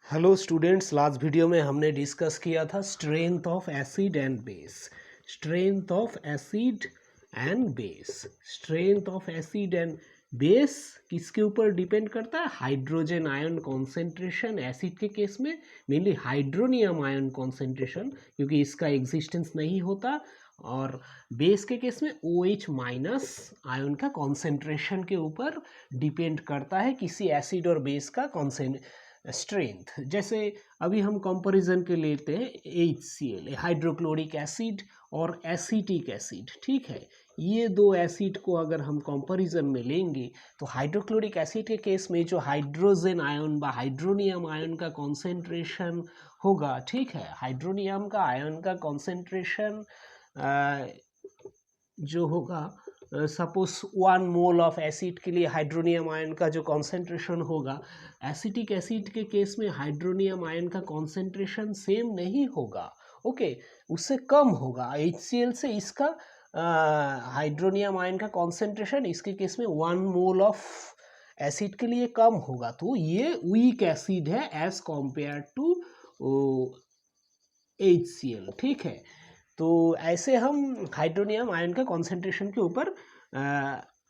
Hello students, last video में हमने discuss किया था strength of acid and base. Strength of acid and base, strength of acid and base किसके ऊपर depend करता है? Hydrogen ion concentration. एसिड के केस में मेनली हाइड्रोनियम आयन कॉन्सेंट्रेशन, क्योंकि इसका एग्जिस्टेंस नहीं होता। और बेस के केस में OH माइनस आयन का कॉन्सेंट्रेशन के ऊपर डिपेंड करता है किसी एसिड और बेस का स्ट्रेंथ। जैसे अभी हम कंपैरिजन के लेते हैं HCl, हाइड्रोक्लोरिक एसिड और एसिटिक एसिड। ठीक है, ये दो एसिड को अगर हम कंपैरिजन में लेंगे तो हाइड्रोक्लोरिक एसिड के केस में जो हाइड्रोजन आयन व हाइड्रोनियम आयन का कॉन्सेंट्रेशन होगा, ठीक है, हाइड्रोनियम का आयन का कॉन्सेंट्रेशन जो होगा, सपोज 1 मोल ऑफ एसिड के लिए हाइड्रोनियम आयन का जो कॉन्सेंट्रेशन होगा, एसिटिक एसिड के केस में हाइड्रोनियम आयन का कॉन्सेंट्रेशन सेम नहीं होगा। ओके, उससे कम होगा। HCl से इसका हाइड्रोनियम आयन का कॉन्सेंट्रेशन इसके केस में 1 मोल ऑफ एसिड के लिए कम होगा, तो ये वीक एसिड है एज कॉम्पेयर टू HCl। ठीक है, तो ऐसे हम हाइड्रोनियम आयन का कॉन्सेंट्रेशन के ऊपर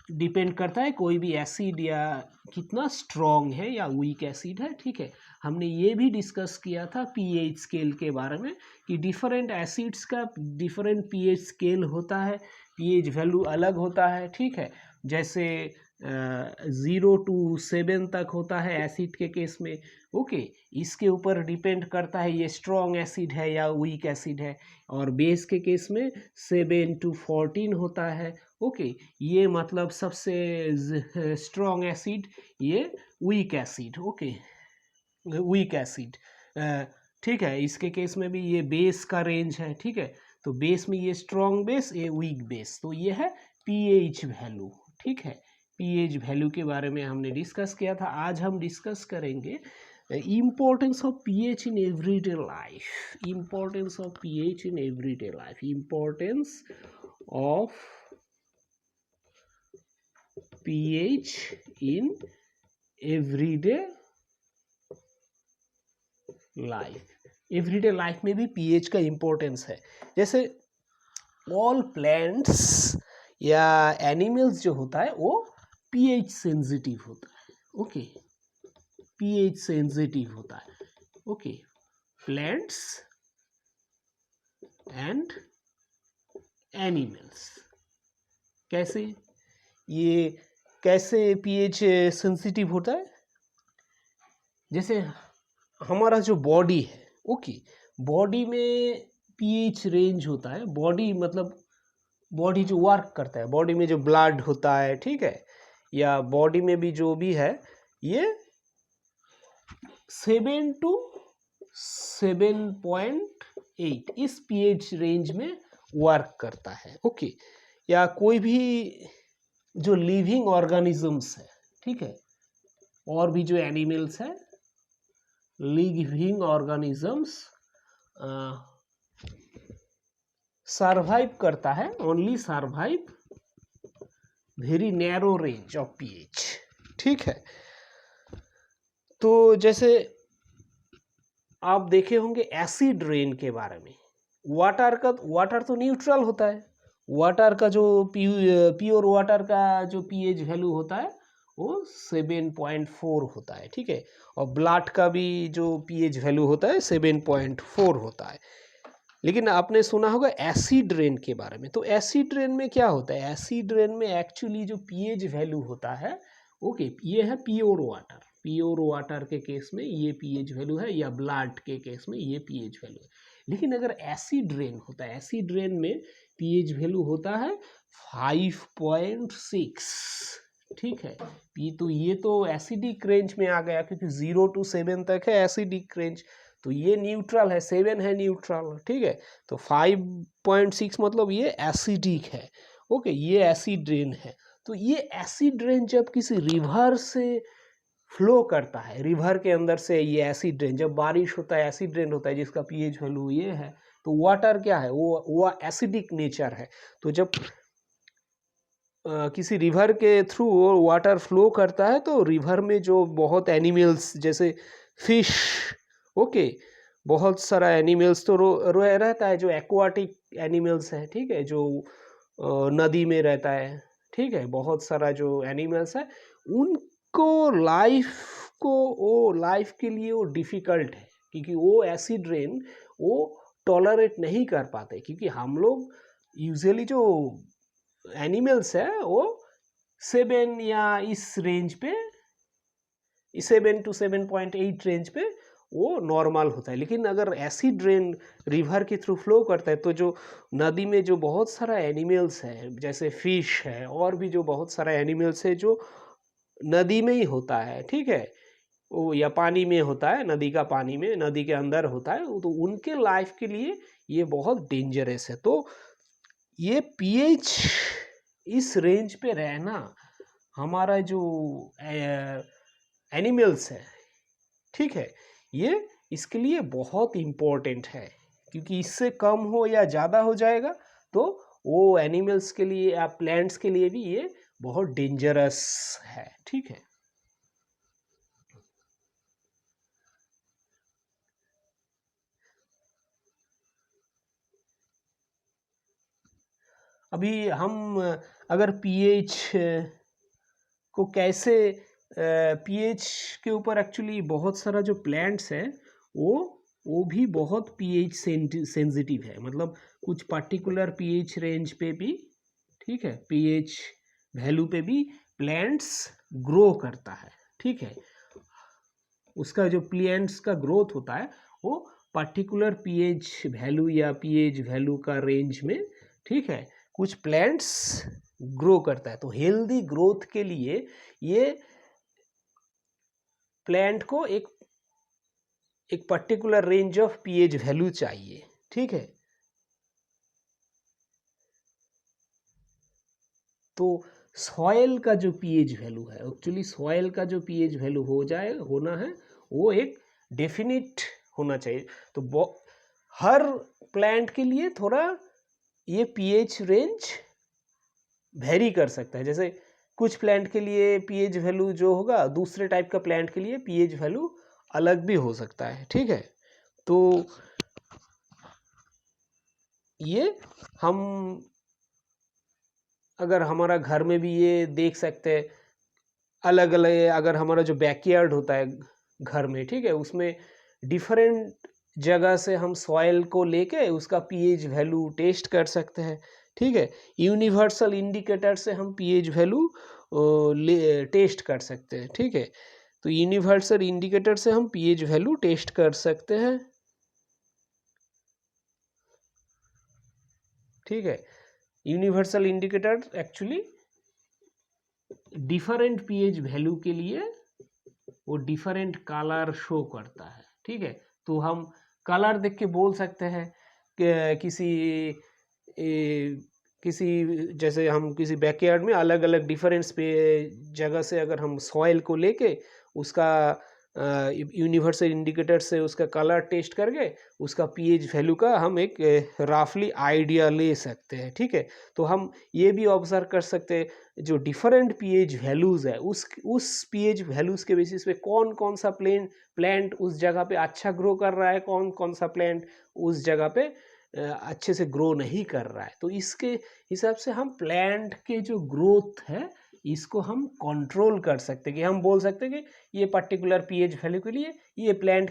डिपेंड करता है कोई भी एसिड या कितना स्ट्रॉन्ग है या वीक एसिड है। ठीक है, हमने ये भी डिस्कस किया था pH स्केल के बारे में कि डिफरेंट एसिड्स का डिफरेंट pH स्केल होता है, pH वैल्यू अलग होता है। ठीक है, जैसे 0 to 7 तक होता है एसिड के केस में। ओके, इसके ऊपर डिपेंड करता है ये स्ट्रॉन्ग एसिड है या वीक एसिड है। और बेस के केस में 7 to 14 होता है। ओके, ये मतलब सबसे स्ट्रॉन्ग एसिड, ये weak acid. Okay, weak acid. ठीक है, इसके केस में भी ये बेस का रेंज है। ठीक है, तो बेस में ये स्ट्रॉन्ग बेस, ये वीक बेस, तो ये है pH वैल्यू। ठीक है, pH वैल्यू के बारे में हमने डिस्कस किया था। आज हम डिस्कस करेंगे importance of pH in everyday life, importance of pH in everyday life, importance of pH in everyday life। Everyday life में भी pH का इम्पोर्टेंस है। जैसे ऑल प्लांट्स या एनिमल्स जो होता है वो pH सेंसिटिव होता है। ओके, pH सेंसिटिव होता है। Okay, plants and animals. कैसे ये कैसे pH सेंसिटिव होता है? जैसे हमारा जो बॉडी है, ओके, बॉडी में pH रेंज होता है। बॉडी मतलब बॉडी जो वर्क करता है, बॉडी में जो ब्लड होता है, ठीक है, या बॉडी में भी जो भी है, ये 7 to 7.8 इस pH रेंज में वर्क करता है। ओके, या कोई भी जो लिविंग ऑर्गेनिजम्स है, ठीक है, और भी जो एनिमल्स है, लिविंग ऑर्गेनिजम्स सरवाइव करता है, only survive very narrow range of pH। ठीक है, तो जैसे आप देखे होंगे एसिड रेन के बारे में, वाटर तो न्यूट्रल होता है। वाटर का जो प्योर वाटर का जो pH वैल्यू होता है वो 7.4 होता है। ठीक है, और ब्लड का भी जो pH वैल्यू होता है 7.4 होता है। लेकिन आपने सुना होगा एसिड रेन के बारे में। तो एसिड रेन में क्या होता है? एसिड रेन में एक्चुअली जो pH वैल्यू होता है, ओके, ये है प्योर वाटर। प्योर वाटर के केस में ये pH वैल्यू है, या ब्लड के केस में ये pH वैल्यू है। लेकिन अगर एसिड रेन होता है, एसिड रेन में pH वैल्यू होता है 5.6। ठीक है, तो ये तो एसिडिक रेंज में आ गया, क्योंकि 0 to 7 तक है एसिडिक रेंज, तो ये न्यूट्रल है, 7 है न्यूट्रल। ठीक है, तो 5.6 मतलब ये एसिडिक है। ओके, ये एसिड रेन है। तो ये एसिड रेन जब किसी रिवर से फ्लो करता है, रिवर के अंदर से ये एसिड रेन, जब बारिश होता है एसिड रेन होता है जिसका pH वैल्यू ये है, तो वाटर क्या है, वो एसिडिक नेचर है। तो जब किसी रिवर के थ्रू वाटर फ्लो करता है, तो रिवर में जो बहुत एनिमल्स जैसे फिश ओके, बहुत सारा एनिमल्स तो रहता है, जो एक्वाटिक एनिमल्स है, ठीक है, जो नदी में रहता है, ठीक है, बहुत सारा जो एनिमल्स है, उनको लाइफ को वो लाइफ के लिए वो डिफ़िकल्ट है, क्योंकि वो एसिड रेन वो टॉलरेट नहीं कर पाते, क्योंकि हम लोग यूजुअली जो एनिमल्स है वो 7 या इस रेंज पे 7 to 7.8 रेंज पे वो नॉर्मल होता है। लेकिन अगर एसिड रेन रिवर के थ्रू फ्लो करता है तो जो नदी में जो बहुत सारा एनिमल्स है, जैसे फिश है और भी जो बहुत सारा एनिमल्स है जो नदी में ही होता है, ठीक है, वो या पानी में होता है, नदी का पानी में, नदी के अंदर होता है, तो उनके लाइफ के लिए ये बहुत डेंजरस है। तो ये पीएच इस रेंज पे रहना हमारा जो एनिमल्स है, ठीक है, ये इसके लिए बहुत इम्पोर्टेंट है, क्योंकि इससे कम हो या ज़्यादा हो जाएगा तो वो एनिमल्स के लिए या प्लांट्स के लिए भी ये बहुत डेंजरस है, ठीक है। अभी हम अगर पीएच को कैसे पीएच के ऊपर एक्चुअली बहुत सारा जो प्लांट्स है वो भी बहुत पीएच सेंसिटिव है, मतलब कुछ पर्टिकुलर पीएच रेंज पे भी, ठीक है, पीएच वैल्यू पे भी प्लांट्स ग्रो करता है, ठीक है, उसका जो प्लांट्स का ग्रोथ होता है वो पर्टिकुलर पीएच वैल्यू या पीएच वैल्यू का रेंज में, ठीक है, कुछ प्लांट्स ग्रो करता है। तो हेल्दी ग्रोथ के लिए ये प्लांट को एक particular range of pH value चाहिए, ठीक है। तो सॉयल का जो पीएच वैल्यू है, एक्चुअली सॉयल का जो पीएच वैल्यू होना है वो एक डेफिनिट होना चाहिए। तो हर प्लांट के लिए थोड़ा ये पीएच रेंज वेरी कर सकता है, जैसे कुछ प्लांट के लिए पीएच वैल्यू जो होगा दूसरे टाइप का प्लांट के लिए पीएच वैल्यू अलग भी हो सकता है, ठीक है। तो ये हम अगर हमारा घर में भी ये देख सकते हैं, अलग अलग, अगर हमारा जो बैकयार्ड होता है घर में, ठीक है, उसमें डिफरेंट जगह से हम सॉइल को लेके उसका पीएच वैल्यू टेस्ट कर सकते हैं, ठीक है। यूनिवर्सल इंडिकेटर से हम पीएच वैल्यू टेस्ट कर सकते हैं, ठीक है। तो यूनिवर्सल इंडिकेटर से हम पीएच वैल्यू टेस्ट कर सकते हैं, ठीक है। Universal indicator actually different pH value के लिए वो डिफरेंट कलर शो करता है, ठीक है। तो हम कलर देख के बोल सकते हैं कि किसी जैसे हम किसी बैकयार्ड में अलग अलग डिफरेंस पे जगह से अगर हम सॉइल को लेके उसका यूनिवर्सल इंडिकेटर से उसका कलर टेस्ट करके उसका पीएच वैल्यू का हम एक राफली आइडिया ले सकते हैं, ठीक है। तो हम ये भी ऑब्जर्व कर सकते हैं जो डिफरेंट पीएच वैल्यूज़ है उस पीएच वैल्यूज़ के बेसिस पे कौन कौन सा प्लांट उस जगह पे अच्छा ग्रो कर रहा है, कौन कौन सा प्लांट उस जगह पे अच्छे से ग्रो नहीं कर रहा है। तो इसके हिसाब से हम प्लांट के जो ग्रोथ है इसको हम कंट्रोल कर सकते हैं, कि हम बोल सकते हैं कि ये पर्टिकुलर पीएच वैल्यू के लिए, ये प्लांट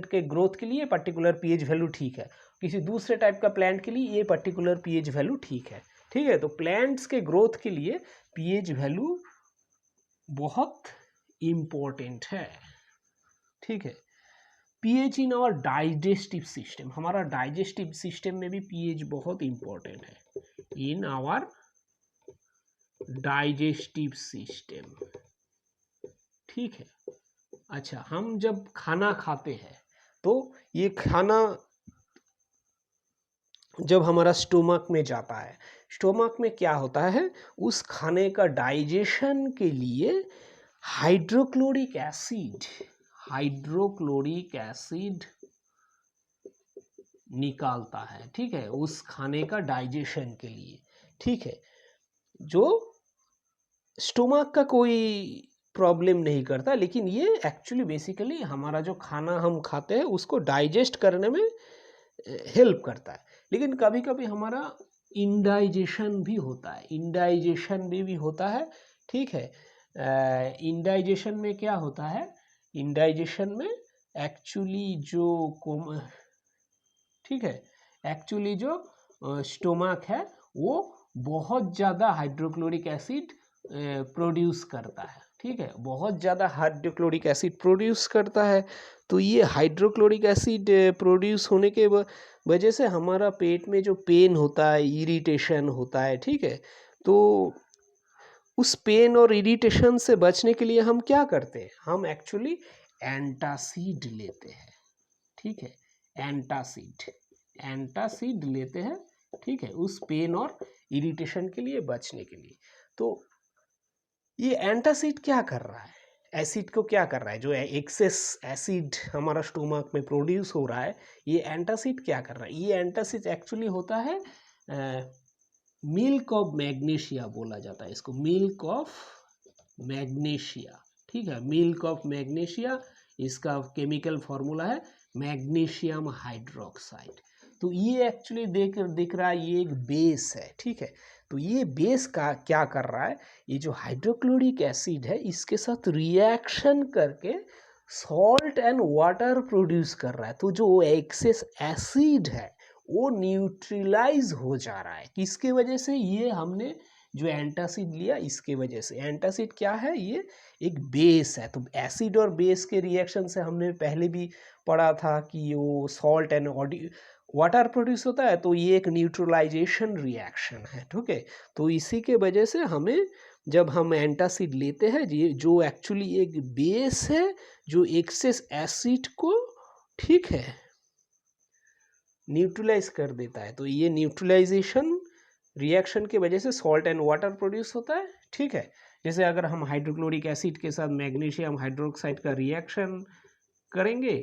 के ग्रोथ के लिए पर्टिकुलर पीएच वैल्यू ठीक है, किसी दूसरे टाइप का प्लांट के लिए ये पर्टिकुलर पीएच वैल्यू ठीक है, ठीक है। तो प्लांट्स के ग्रोथ के लिए पीएच वैल्यू बहुत इम्पोर्टेंट है, ठीक है। PH in our digestive system, हमारा डाइजेस्टिव सिस्टम में भी पीएच बहुत इम्पोर्टेंट है, इन आवर डाइजेस्टिव सिस्टम, ठीक है। अच्छा, हम जब खाना खाते हैं तो ये खाना जब हमारा स्टोमक में जाता है, स्टोमक में क्या होता है, उस खाने का डाइजेशन के लिए हाइड्रोक्लोरिक एसिड निकालता है, ठीक है, उस खाने का डाइजेशन के लिए, ठीक है। जो स्टोमक का कोई प्रॉब्लम नहीं करता, लेकिन ये एक्चुअली बेसिकली हमारा जो खाना हम खाते हैं उसको डाइजेस्ट करने में हेल्प करता है। लेकिन कभी कभी हमारा इंडाइजेशन भी होता है, इंडाइजेशन भी होता है, ठीक है। इंडाइजेशन में क्या होता है, इंडाइजेशन में एक्चुअली जो ठीक है, एक्चुअली जो स्टोमक है वो बहुत ज़्यादा हाइड्रोक्लोरिक एसिड प्रोड्यूस करता है, ठीक है, बहुत ज़्यादा हाइड्रोक्लोरिक एसिड प्रोड्यूस करता है। तो ये हाइड्रोक्लोरिक एसिड प्रोड्यूस होने के वजह से हमारा पेट में जो पेन होता है, इरिटेशन होता है, ठीक है, तो उस पेन और इरिटेशन से बचने के लिए हम क्या करते हैं, हम एक्चुअली एंटासिड लेते हैं, ठीक है, एंटासिड लेते हैं, ठीक है, उस पेन और इरिटेशन के लिए बचने के लिए। तो ये एंटासिड क्या कर रहा है, एसिड को क्या कर रहा है, जो एक्सेस एसिड हमारा स्टोमक में प्रोड्यूस हो रहा है, ये एंटासिड क्या कर रहा है, ये एंटासिड एक्चुअली होता है मिल्क ऑफ मैग्नीशिया बोला जाता है इसको, मिल्क ऑफ मैग्नीशिया, ठीक है, मिल्क ऑफ मैग्नीशिया, इसका केमिकल फॉर्मूला है मैग्नीशियम हाइड्रोक्साइड। तो ये एक्चुअली दिख रहा है, ये एक बेस है, ठीक है। तो ये बेस का क्या कर रहा है, ये जो हाइड्रोक्लोरिक एसिड है इसके साथ रिएक्शन करके सॉल्ट एंड वाटर प्रोड्यूस कर रहा है। तो जो एक्सेस एसिड है वो न्यूट्रलाइज हो जा रहा है, किसके वजह से, ये हमने जो एंटासिड लिया इसके वजह से। एंटासिड क्या है, ये एक बेस है। तो एसिड और बेस के रिएक्शन से हमने पहले भी पढ़ा था कि वो सॉल्ट एंड वाटर प्रोड्यूस होता है, तो ये एक न्यूट्रलाइजेशन रिएक्शन है, ठीक है। तो इसी के वजह से हमें जब हम एंटासिड लेते हैं, ये जो एक्चुअली एक बेस है जो एक्सेस एसिड को, ठीक है, न्यूट्रलाइज कर देता है। तो ये न्यूट्रलाइजेशन रिएक्शन की वजह से सॉल्ट एंड वाटर प्रोड्यूस होता है, ठीक है। जैसे अगर हम हाइड्रोक्लोरिक एसिड के साथ मैग्नीशियम हाइड्रोक्साइड का रिएक्शन करेंगे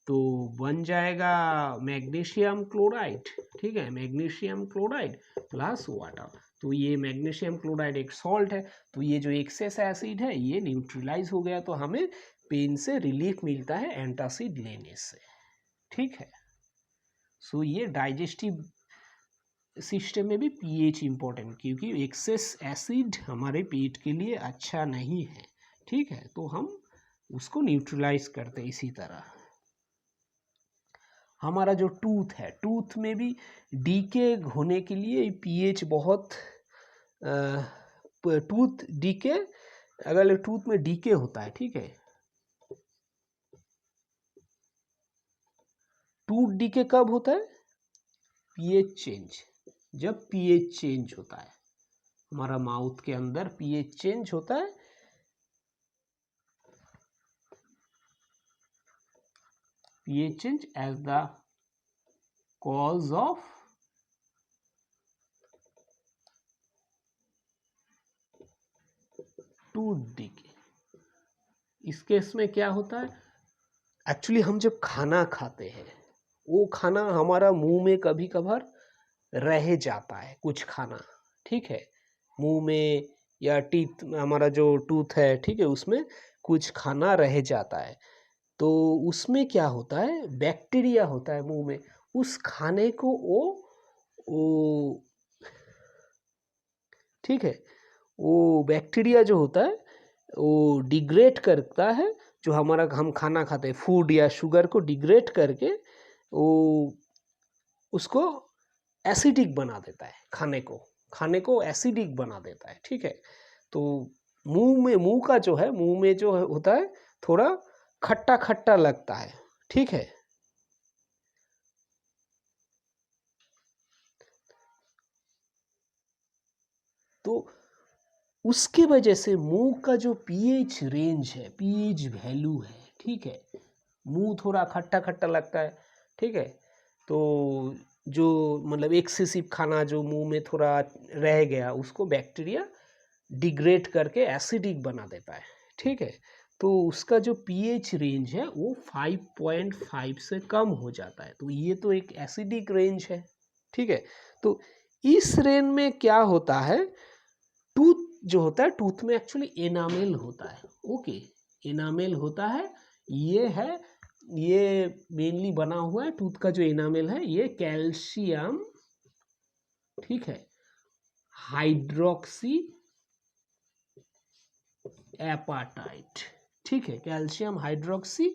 तो बन जाएगा मैग्नीशियम क्लोराइड, ठीक है, मैग्नीशियम क्लोराइड प्लस वाटर। तो ये मैग्नीशियम क्लोराइड एक सॉल्ट है, तो ये जो एक्सेस एसिड है ये न्यूट्रलाइज हो गया, तो हमें पेन से रिलीफ मिलता है एंटासिड लेने से, ठीक है। सो ये डाइजेस्टिव सिस्टम में भी पीएच इम्पोर्टेंट, क्योंकि एक्सेस एसिड हमारे पेट के लिए अच्छा नहीं है, ठीक है, तो हम उसको न्यूट्रलाइज करते हैं। इसी तरह हमारा जो टूथ है, टूथ में भी डीके होने के लिए पीएच बहुत, टूथ डीके, अगर टूथ में डीके होता है, ठीक है, टूथ डीके कब होता है, पीएच चेंज, जब पीएच चेंज होता है, हमारा माउथ के अंदर पीएच चेंज होता है, pH change as the cause of tooth decay। इस केस में क्या होता है, एक्चुअली हम जब खाना खाते हैं वो खाना हमारा मुंह में कभी कभार रह जाता है, कुछ खाना, ठीक है, मुंह में या टीथ, हमारा जो टूथ है, ठीक है, उसमें कुछ खाना रह जाता है। तो उसमें क्या होता है, बैक्टीरिया होता है मुंह में, उस खाने को वो ठीक है, वो बैक्टीरिया जो होता है वो डिग्रेड करता है, जो हमारा हम खाना खाते हैं फूड या शुगर को डिग्रेड करके वो उसको एसिडिक बना देता है, खाने को एसिडिक बना देता है, ठीक है। तो मुंह का जो है, मुंह में जो होता है थोड़ा खट्टा खट्टा लगता है, ठीक है। तो उसके वजह से मुंह का जो पीएच रेंज है, पीएच वैल्यू है, ठीक है, मुंह थोड़ा खट्टा खट्टा लगता है, ठीक है। तो जो मतलब एक्सेसिव खाना जो मुंह में थोड़ा रह गया उसको बैक्टीरिया डिग्रेड करके एसिडिक बना देता है, ठीक है। तो उसका जो पीएच रेंज है वो 5.5 से कम हो जाता है, तो ये तो एक एसिडिक रेंज है, ठीक है। तो इस रेंज में क्या होता है, टूथ जो होता है टूथ में एक्चुअली एनामेल होता है। ओके, एनामेल होता है, ये है, ये मेनली बना हुआ है टूथ का जो एनामेल है ये कैल्शियम, ठीक है, हाइड्रोक्सी एपाटाइट, ठीक है, कैल्शियम हाइड्रोक्सी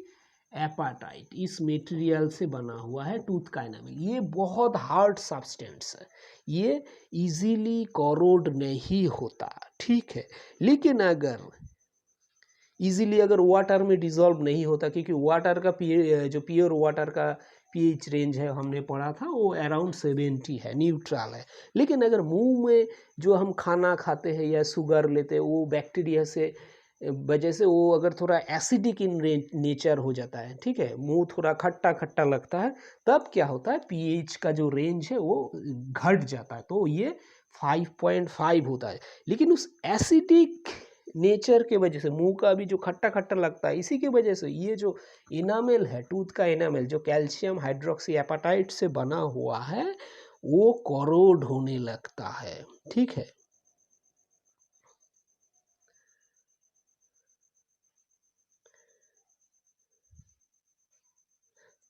एपाटाइट इस मटेरियल से बना हुआ है टूथ का एनामेल। ये बहुत हार्ड सब्सटेंस है, ये इजीली कोरोड नहीं होता, ठीक है। लेकिन अगर इजीली अगर वाटर में डिसॉल्व नहीं होता, क्योंकि वाटर का जो प्योर वाटर का पीएच रेंज है हमने पढ़ा था वो अराउंड 70 है, न्यूट्रल है। लेकिन अगर मुंह में जो हम खाना खाते हैं या शुगर लेते हैं वो बैक्टीरिया से वजह से वो अगर थोड़ा एसिडिक इन नेचर हो जाता है, ठीक है, मुंह थोड़ा खट्टा खट्टा लगता है, तब क्या होता है पीएच का जो रेंज है वो घट जाता है, तो ये 5.5 होता है। लेकिन उस एसिडिक नेचर के वजह से मुंह का भी जो खट्टा खट्टा लगता है, इसी की वजह से ये जो इनामेल है टूथ का इनामेल जो कैल्शियम हाइड्रोक्सी एपाटाइट से बना हुआ है वो कोरोड होने लगता है, ठीक है।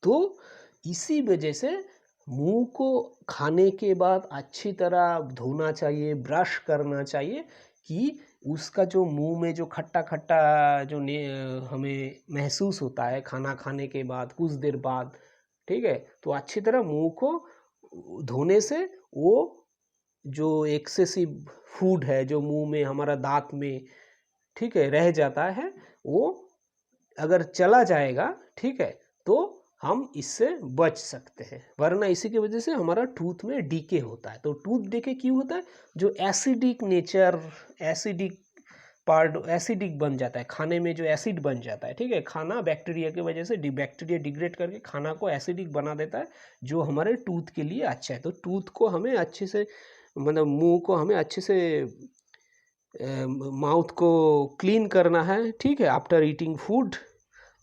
तो इसी वजह से मुंह को खाने के बाद अच्छी तरह धोना चाहिए, ब्रश करना चाहिए, कि उसका जो मुंह में जो खट्टा खट्टा जो हमें महसूस होता है खाना खाने के बाद कुछ देर बाद, ठीक है, तो अच्छी तरह मुंह को धोने से वो जो एक्सेसिव फूड है जो मुंह में हमारा दांत में, ठीक है, रह जाता है, वो अगर चला जाएगा, ठीक है, तो हम इससे बच सकते हैं। वरना इसी की वजह से हमारा टूथ में डीके होता है। तो टूथ डीके क्यों होता है? जो acidic nature, acidic part acidic बन जाता है, खाने में जो एसिड बन जाता है, ठीक है, खाना बैक्टीरिया की वजह से बैक्टीरिया डिग्रेड करके खाना को एसिडिक बना देता है, जो हमारे टूथ के लिए अच्छा है। तो टूथ को हमें अच्छे से, मतलब मुंह को हमें अच्छे से माउथ को क्लीन करना है, ठीक है, आफ्टर ईटिंग फूड,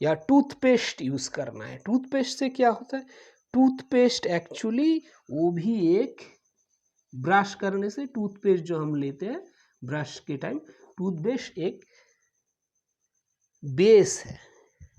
या टूथपेस्ट यूज़ करना है। टूथपेस्ट से क्या होता है? टूथपेस्ट एक्चुअली वो भी एक ब्रश करने से, टूथपेस्ट जो हम लेते हैं ब्रश के टाइम, टूथपेस्ट एक बेस है।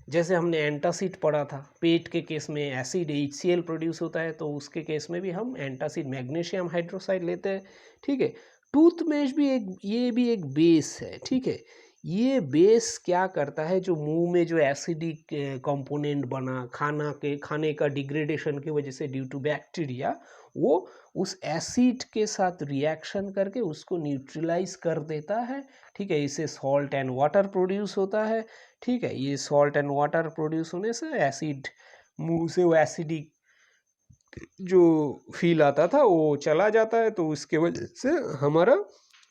जैसे हमने एंटासिड पढ़ा था, पेट के केस में एसिड HCl प्रोड्यूस होता है, तो उसके केस में भी हम एंटासिड मैग्नीशियम हाइड्रोक्साइड लेते हैं, ठीक है। टूथपेस्ट भी एक, ये भी एक बेस है, ठीक है। ये बेस क्या करता है, जो मुंह में जो एसिडिक कंपोनेंट बना खाने का डिग्रेडेशन की वजह से ड्यू टू बैक्टीरिया, वो उस एसिड के साथ रिएक्शन करके उसको न्यूट्रलाइज कर देता है, ठीक है। इससे सॉल्ट एंड वाटर प्रोड्यूस होता है, ठीक है। ये सॉल्ट एंड वाटर प्रोड्यूस होने से एसिड, मुंह से वो एसिडिक जो फील आता था वो चला जाता है, तो उसके वजह से हमारा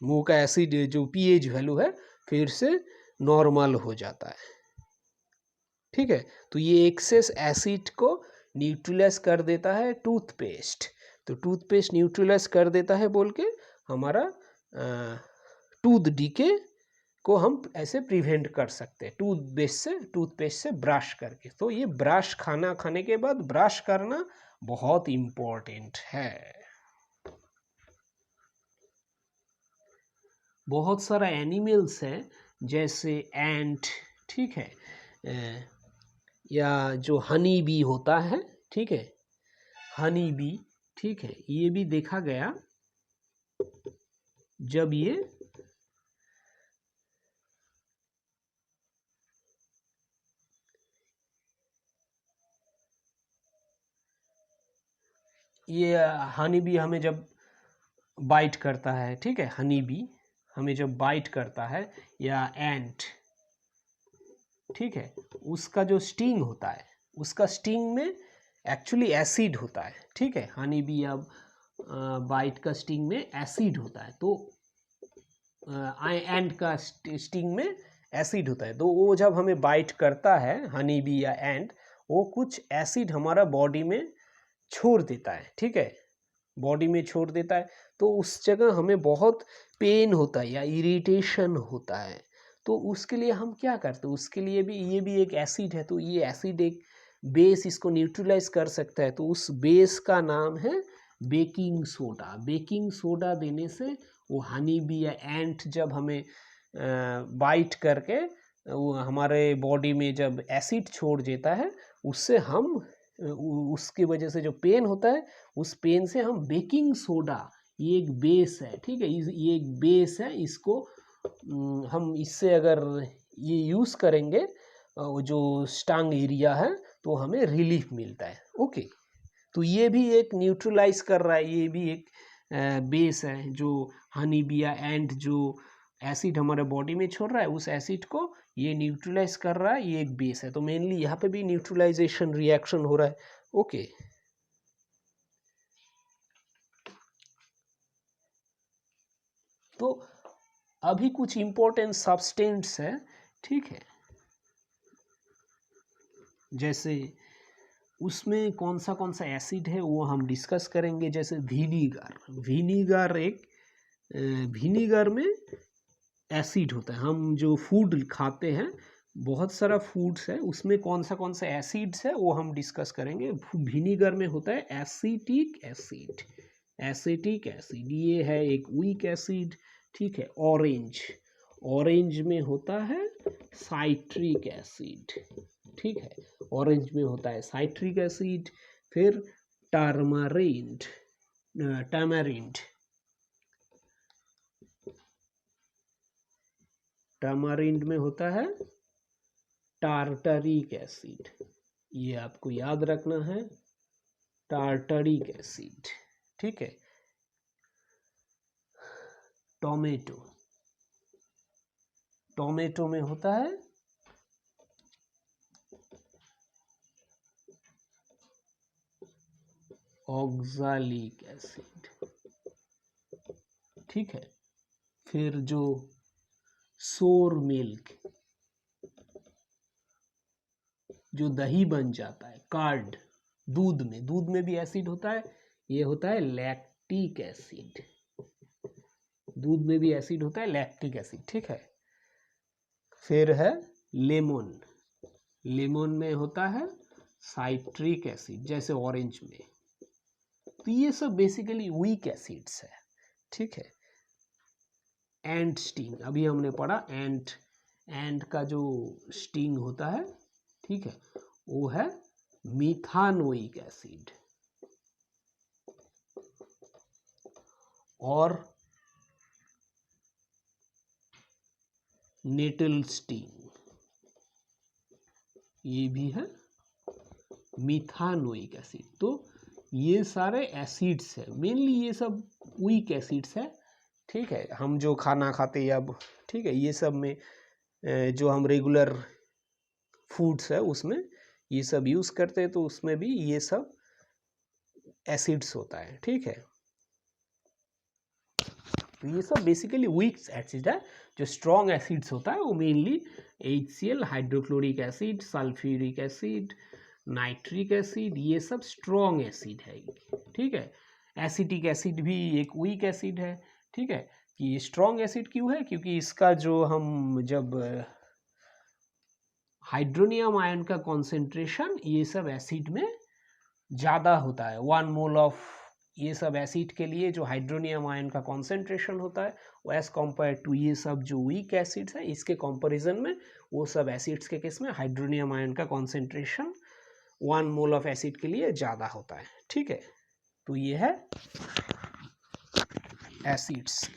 मुंह का एसिड जो पीएच वैल्यू है फिर से नॉर्मल हो जाता है, ठीक है। तो ये एक्सेस एसिड को न्यूट्रलाइज कर देता है टूथपेस्ट। तो टूथपेस्ट न्यूट्रलाइज कर देता है बोल के हमारा टूथ डीके को हम ऐसे प्रिवेंट कर सकते हैं टूथपेस्ट से ब्रश करके। तो ये ब्रश, खाना खाने के बाद ब्रश करना बहुत इम्पोर्टेंट है। बहुत सारा एनिमल्स है जैसे एंट, ठीक है, या जो हनी बी होता है, ठीक है, हनी बी, ठीक है, ये भी देखा गया जब ये हनी बी हमें जब बाइट करता है, ठीक है, हनी बी हमें जब बाइट करता है, या एंट, ठीक है, उसका जो स्टिंग होता है, उसका स्टिंग में एक्चुअली एसिड होता है, ठीक है। हनी बी अब बाइट का स्टिंग में एसिड होता है, तो एंट का स्टिंग में एसिड होता है, तो वो जब हमें बाइट करता है हनी बी या एंट, वो कुछ एसिड हमारा बॉडी में छोड़ देता है, ठीक है, बॉडी में छोड़ देता है, तो उस जगह हमें बहुत पेन होता है या इरिटेशन होता है। तो उसके लिए हम क्या करते हैं, उसके लिए भी ये भी एक एसिड है, तो ये एसिड एक बेस इसको न्यूट्रलाइज कर सकता है, तो उस बेस का नाम है बेकिंग सोडा। बेकिंग सोडा देने से वो हनी बी या एंट जब हमें बाइट करके वो हमारे बॉडी में जब एसिड छोड़ देता है, उससे हम उसकी वजह से जो पेन होता है, उस पेन से हम बेकिंग सोडा, ये एक बेस है, ठीक है, ये एक बेस है, इसको हम इससे अगर ये यूज़ करेंगे जो स्टंग एरिया है, तो हमें रिलीफ मिलता है। ओके, तो ये भी एक न्यूट्रलाइज कर रहा है, ये भी एक बेस है जो हनी बी या एंट जो एसिड हमारे बॉडी में छोड़ रहा है, उस एसिड को ये न्यूट्रलाइज कर रहा है, ये एक बेस है। तो मेनली यहाँ पे भी न्यूट्रलाइजेशन रिएक्शन हो रहा है। ओके, तो अभी कुछ इंपॉर्टेंट सब्सटेंस है, ठीक है, जैसे उसमें कौन सा एसिड है वो हम डिस्कस करेंगे। जैसे विनीगर विनीगर में एसिड होता है। हम जो फूड खाते हैं, बहुत सारा फूड्स है, उसमें कौन सा एसिड्स है वो हम डिस्कस करेंगे। विनीगर में होता है एसिटिक एसिड, ये है एक वीक एसिड, ठीक है। ऑरेंज में होता है साइट्रिक एसिड, ठीक है, ऑरेंज में होता है साइट्रिक एसिड। फिर टर्मरिंड में होता है टार्टरिक एसिड, ये आपको याद रखना है, टार्टरिक एसिड, ठीक है। टोमेटो में होता है ऑक्सैलिक एसिड, ठीक है। फिर जो सोर मिल्क, जो दही बन जाता है, कर्ड, दूध में भी एसिड होता है, ये होता है लैक्टिक एसिड, दूध में भी एसिड होता है लैक्टिक एसिड, ठीक है। फिर है लेमन में होता है साइट्रिक एसिड, जैसे ऑरेंज में। तो ये सब बेसिकली वीक एसिड्स है, ठीक है। एंट स्टिंग, अभी हमने पढ़ा एंट का जो स्टिंग होता है, ठीक है, वो है मिथानोइक एसिड। और नेटल स्टिंग, ये भी है मिथानोइक एसिड। तो ये सारे एसिड्स है, मेनली ये सब वीक एसिड्स है, ठीक है। हम जो खाना खाते हैं अब, ठीक है, ये सब में जो हम रेगुलर फूड्स है उसमें ये सब यूज़ करते हैं, तो उसमें भी ये सब एसिड्स होता है, ठीक है। तो ये सब बेसिकली वीक एसिड है। जो स्ट्रॉन्ग एसिड्स होता है वो mainly HCl, hydrochloric acid, sulphuric acid, nitric acid, ये सब स्ट्रॉन्ग एसिड है, ठीक है। एसिटिक एसिड भी एक वीक एसिड है, ठीक है। कि स्ट्रॉन्ग एसिड क्यों है? क्योंकि इसका जो हम जब हाइड्रोनियम आयन का कॉन्सेंट्रेशन ये सब एसिड में ज़्यादा होता है। 1 मोल ऑफ ये सब एसिड के लिए जो हाइड्रोनियम आयन का कॉन्सेंट्रेशन होता है वो एज कम्पेयर टू ये सब जो वीक एसिड्स है, इसके कंपैरिजन में वो सब एसिड्स के केस में हाइड्रोनियम आयन का कॉन्सेंट्रेशन 1 मोल ऑफ एसिड के लिए ज़्यादा होता है, ठीक है। तो ये है एसिड्स।